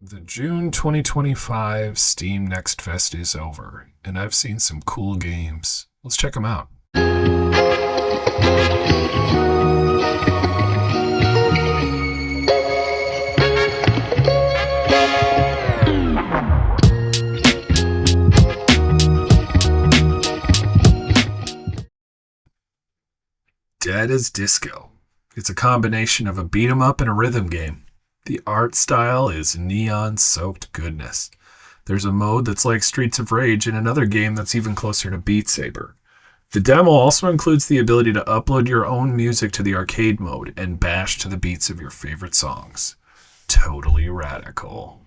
The June 2025 Steam Next Fest is over, and I've seen some cool games. Let's check them out. Dead as Disco. It's a combination of a beat 'em up and a rhythm game. The art style is neon-soaked goodness. There's a mode that's like Streets of Rage and another game that's even closer to Beat Saber. The demo also includes the ability to upload your own music to the arcade mode and bash to the beats of your favorite songs. Totally radical.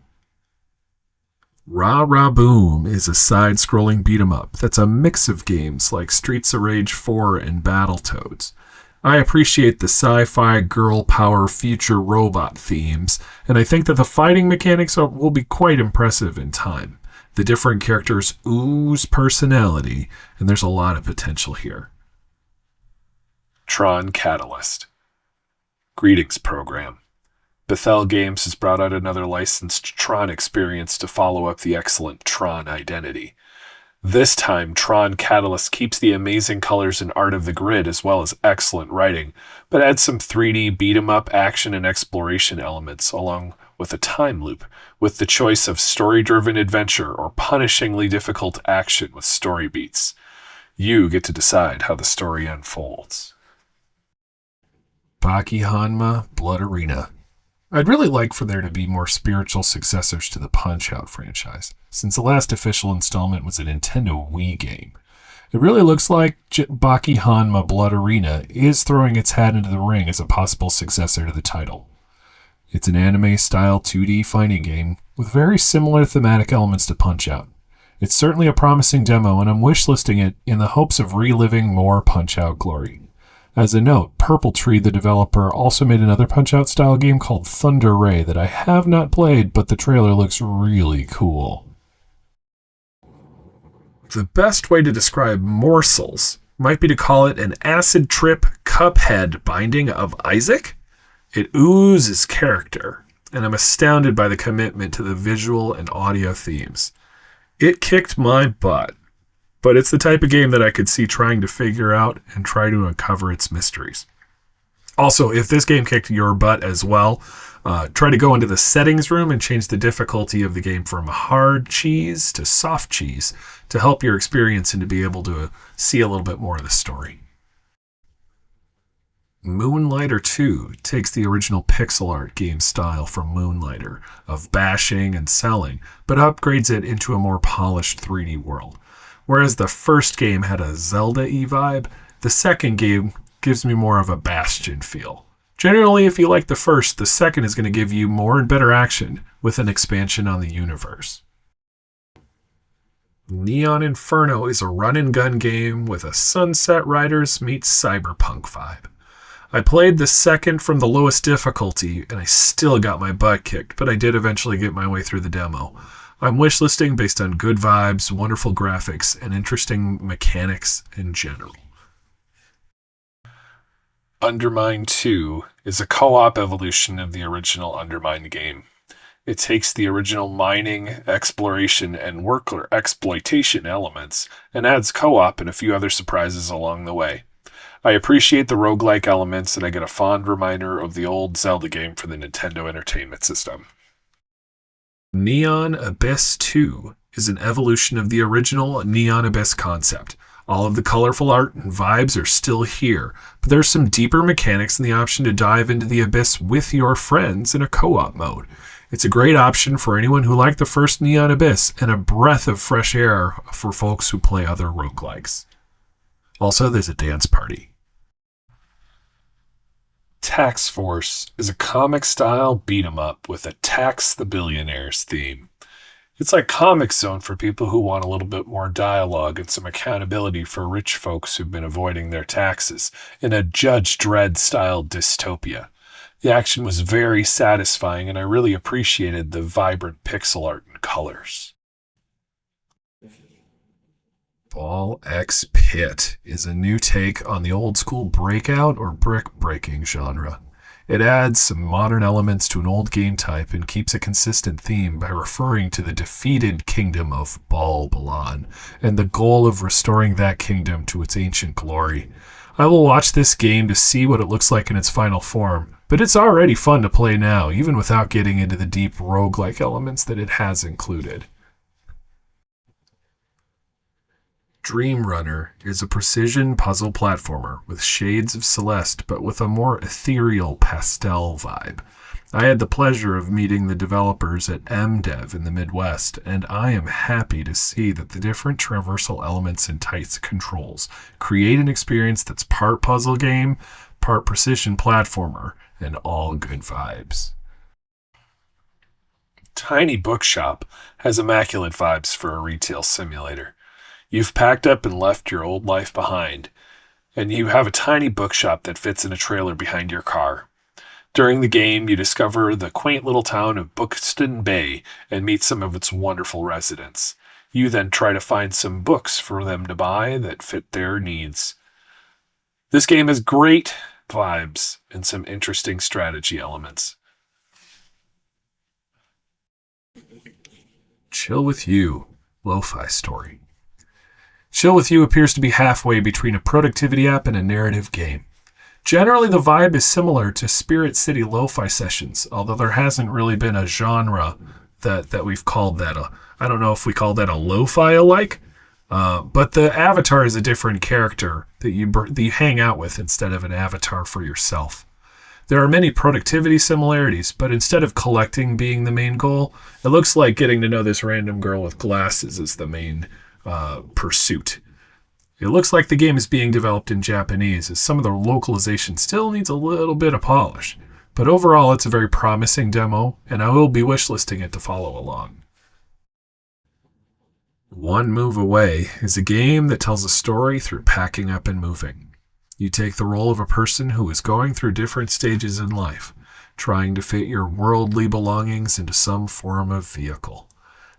Ra Ra Boom is a side-scrolling beat 'em up that's a mix of games like Streets of Rage 4 and Battletoads. I appreciate the sci-fi girl power future robot themes, and I think that the fighting mechanics will be quite impressive in time. The different characters ooze personality, and there's a lot of potential here. TRON Catalyst. Greetings, program. Bethel Games has brought out another licensed TRON experience to follow up the excellent TRON identity. This time, TRON Catalyst keeps the amazing colors and art of the grid as well as excellent writing, but adds some 3D beat-em-up action and exploration elements along with a time loop, with the choice of story-driven adventure or punishingly difficult action with story beats. You get to decide how the story unfolds. Baki Hanma Blood Arena. I'd really like for there to be more spiritual successors to the Punch-Out franchise, since the last official installment was a Nintendo Wii game. It really looks like Baki Hanma Blood Arena is throwing its hat into the ring as a possible successor to the title. It's an anime-style 2D fighting game with very similar thematic elements to Punch-Out. It's certainly a promising demo, and I'm wishlisting it in the hopes of reliving more Punch-Out glory. As a note, Purple Tree, the developer, also made another Punch-Out style game called Thunder Ray that I have not played, but the trailer looks really cool. The best way to describe Morsels might be to call it an acid trip Cuphead binding of Isaac. It oozes character, and I'm astounded by the commitment to the visual and audio themes. It kicked my butt. But it's the type of game that I could see trying to figure out and try to uncover its mysteries. Also, if this game kicked your butt as well, try to go into the settings room and change the difficulty of the game from hard cheese to soft cheese to help your experience and to be able to see a little bit more of the story. Moonlighter 2 takes the original pixel art game style from Moonlighter of bashing and selling, but upgrades it into a more polished 3D world. Whereas the first game had a Zelda-y vibe, the second game gives me more of a Bastion feel. Generally, if you like the first, the second is going to give you more and better action with an expansion on the universe. Neon Inferno is a run-and-gun game with a Sunset Riders meets Cyberpunk vibe. I played the second from the lowest difficulty, and I still got my butt kicked, but I did eventually get my way through the demo. I'm wishlisting based on good vibes, wonderful graphics, and interesting mechanics in general. Undermine 2 is a co-op evolution of the original Undermine game. It takes the original mining, exploration, and worker exploitation elements and adds co-op and a few other surprises along the way. I appreciate the roguelike elements, and I get a fond reminder of the old Zelda game for the Nintendo Entertainment System. Neon Abyss 2 is an evolution of the original Neon Abyss concept. All of the colorful art and vibes are still here, but there's some deeper mechanics and the option to dive into the abyss with your friends in a co-op mode. It's a great option for anyone who liked the first Neon Abyss and a breath of fresh air for folks who play other roguelikes. Also, there's a dance party. Tax Force is a comic-style beat-em-up with a Tax the Billionaires theme. It's like Comic Zone for people who want a little bit more dialogue and some accountability for rich folks who've been avoiding their taxes in a Judge Dredd-style dystopia. The action was very satisfying, and I really appreciated the vibrant pixel art and colors. Ball X Pit is a new take on the old-school breakout or brick-breaking genre. It adds some modern elements to an old game type and keeps a consistent theme by referring to the defeated kingdom of Balbalan and the goal of restoring that kingdom to its ancient glory. I will watch this game to see what it looks like in its final form, but it's already fun to play now, even without getting into the deep roguelike elements that it has included. Dream Runner is a precision puzzle platformer with shades of Celeste but with a more ethereal pastel vibe. I had the pleasure of meeting the developers at MDev in the Midwest, and I am happy to see that the different traversal elements and tight controls create an experience that's part puzzle game, part precision platformer, and all good vibes. Tiny Bookshop has immaculate vibes for a retail simulator. You've packed up and left your old life behind, and you have a tiny bookshop that fits in a trailer behind your car. During the game, you discover the quaint little town of Buxton Bay and meet some of its wonderful residents. You then try to find some books for them to buy that fit their needs. This game has great vibes and some interesting strategy elements. Chill with You, Lo-Fi Story. Chill with You appears to be halfway between a productivity app and a narrative game. Generally, the vibe is similar to Spirit City Lo-Fi Sessions, although there hasn't really been a genre that we've called that. I don't know if we call that a lo-fi alike, but the avatar is a different character that you hang out with instead of an avatar for yourself. There are many productivity similarities, but instead of collecting being the main goal, it looks like getting to know this random girl with glasses is the main pursuit. It looks like the game is being developed in Japanese, as some of the localization still needs a little bit of polish. But overall, it's a very promising demo, and I will be wishlisting it to follow along. One Move Away is a game that tells a story through packing up and moving. You take the role of a person who is going through different stages in life, trying to fit your worldly belongings into some form of vehicle.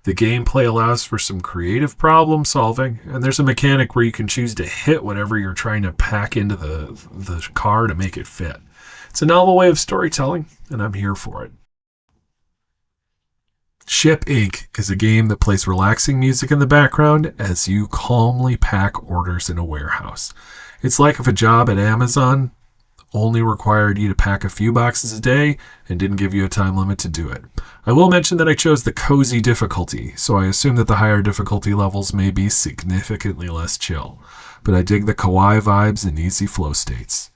The gameplay allows for some creative problem solving, and there's a mechanic where you can choose to hit whatever you're trying to pack into the car to make it fit. It's a novel way of storytelling, and I'm here for it. Ship Inc. is a game that plays relaxing music in the background as you calmly pack orders in a warehouse. It's like if a job at Amazon only required you to pack a few boxes a day and didn't give you a time limit to do it. I will mention that I chose the cozy difficulty, so I assume that the higher difficulty levels may be significantly less chill, but I dig the kawaii vibes and easy flow states.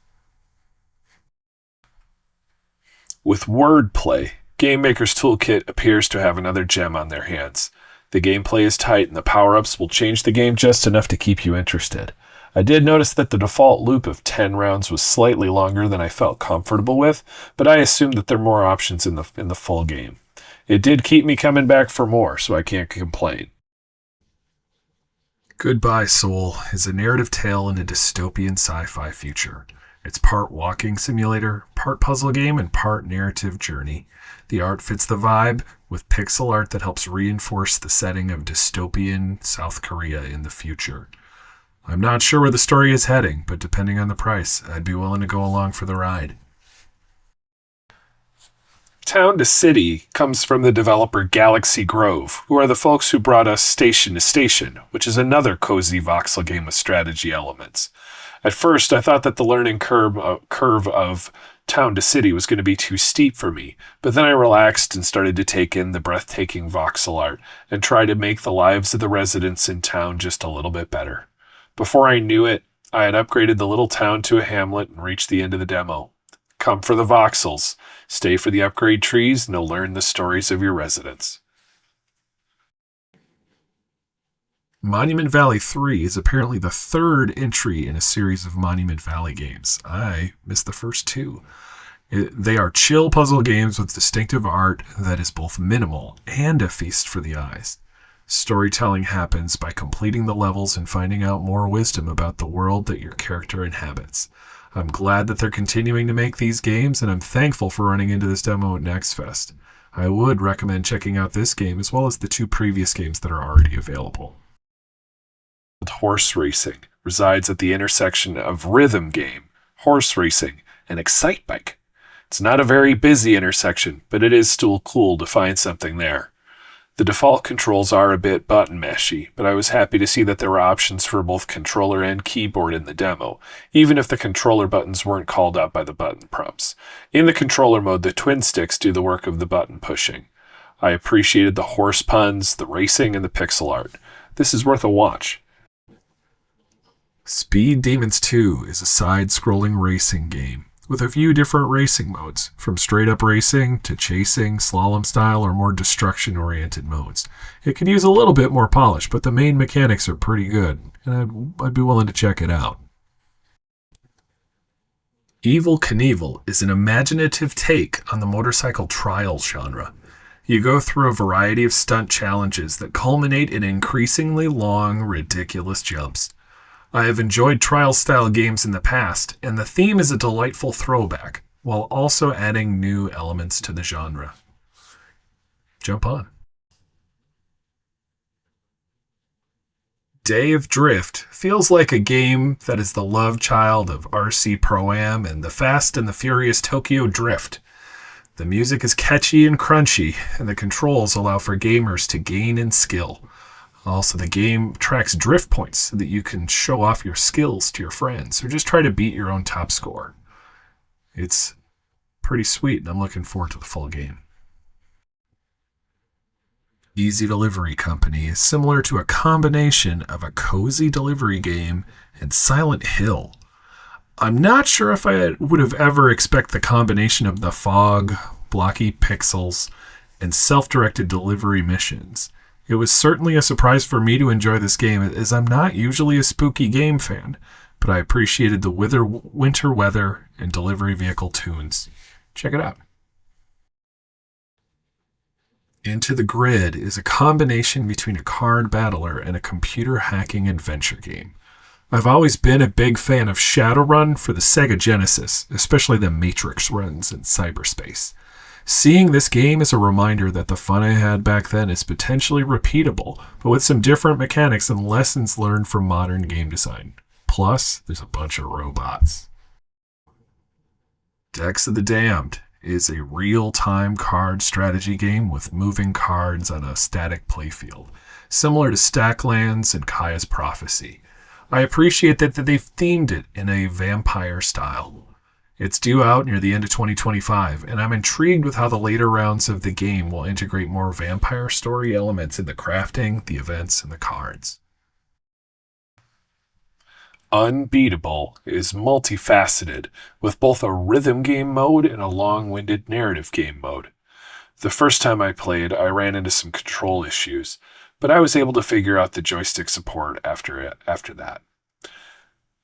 With wordplay, Game Maker's Toolkit appears to have another gem on their hands. The gameplay is tight and the power-ups will change the game just enough to keep you interested. I did notice that the default loop of 10 rounds was slightly longer than I felt comfortable with, but I assumed that there are more options in the full game. It did keep me coming back for more, so I can't complain. Goodbye Seoul is a narrative tale in a dystopian sci-fi future. It's part walking simulator, part puzzle game, and part narrative journey. The art fits the vibe, with pixel art that helps reinforce the setting of dystopian South Korea in the future. I'm not sure where the story is heading, but depending on the price, I'd be willing to go along for the ride. Town to City comes from the developer Galaxy Grove, who are the folks who brought us Station to Station, which is another cozy voxel game with strategy elements. At first, I thought that the learning curve of Town to City was going to be too steep for me, but then I relaxed and started to take in the breathtaking voxel art and try to make the lives of the residents in town just a little bit better. Before I knew it, I had upgraded the little town to a hamlet and reached the end of the demo. Come for the voxels, stay for the upgrade trees, and you'll learn the stories of your residents. Monument Valley 3 is apparently the third entry in a series of Monument Valley games. I missed the first two. They are chill puzzle games with distinctive art that is both minimal and a feast for the eyes. Storytelling happens by completing the levels and finding out more wisdom about the world that your character inhabits. I'm glad that they're continuing to make these games, and I'm thankful for running into this demo at NextFest. I would recommend checking out this game as well as the two previous games that are already available. Horse racing resides at the intersection of rhythm game, horse racing, and Excitebike. It's not a very busy intersection, but it is still cool to find something there. The default controls are a bit button mashy, but I was happy to see that there were options for both controller and keyboard in the demo, even if the controller buttons weren't called out by the button prompts. In the controller mode, the twin sticks do the work of the button pushing. I appreciated the horse puns, the racing, and the pixel art. This is worth a watch. Speed Demons 2 is a side-scrolling racing game with a few different racing modes, from straight-up racing to chasing, slalom style, or more destruction-oriented modes. It could use a little bit more polish, but the main mechanics are pretty good, and I'd be willing to check it out. Evel Knievel is an imaginative take on the motorcycle trial genre. You go through a variety of stunt challenges that culminate in increasingly long, ridiculous jumps. I have enjoyed trial-style games in the past, and the theme is a delightful throwback, while also adding new elements to the genre. Jump on. Day of Drift feels like a game that is the love child of RC Pro-Am and the Fast and the Furious Tokyo Drift. The music is catchy and crunchy, and the controls allow for gamers to gain in skill. Also, the game tracks drift points so that you can show off your skills to your friends or just try to beat your own top score. It's pretty sweet, and I'm looking forward to the full game. Easy Delivery Company is similar to a combination of a cozy delivery game and Silent Hill. I'm not sure if I would have ever expected the combination of the fog, blocky pixels, and self-directed delivery missions. It was certainly a surprise for me to enjoy this game, as I'm not usually a spooky game fan, but I appreciated the winter weather and delivery vehicle tunes. Check it out. Into the Grid is a combination between a card battler and a computer hacking adventure game. I've always been a big fan of Shadowrun for the Sega Genesis, especially the Matrix runs in cyberspace. Seeing this game is a reminder that the fun I had back then is potentially repeatable, but with some different mechanics and lessons learned from modern game design. Plus, there's a bunch of robots. Decks of the Damned is a real-time card strategy game with moving cards on a static playfield, similar to Stacklands and Kaya's Prophecy. I appreciate that they've themed it in a vampire style. It's due out near the end of 2025, and I'm intrigued with how the later rounds of the game will integrate more vampire story elements in the crafting, the events, and the cards. Unbeatable is multifaceted, with both a rhythm game mode and a long-winded narrative game mode. The first time I played, I ran into some control issues, but I was able to figure out the joystick support after that.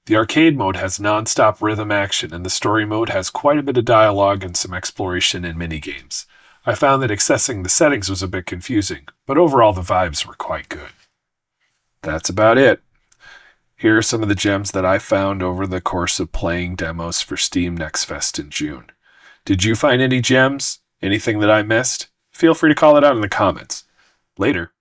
The arcade mode has non-stop rhythm action, and the story mode has quite a bit of dialogue and some exploration and minigames. I found that accessing the settings was a bit confusing, but overall the vibes were quite good. That's about it. Here are some of the gems that I found over the course of playing demos for Steam Next Fest in June. Did you find any gems? Anything that I missed? Feel free to call it out in the comments. Later.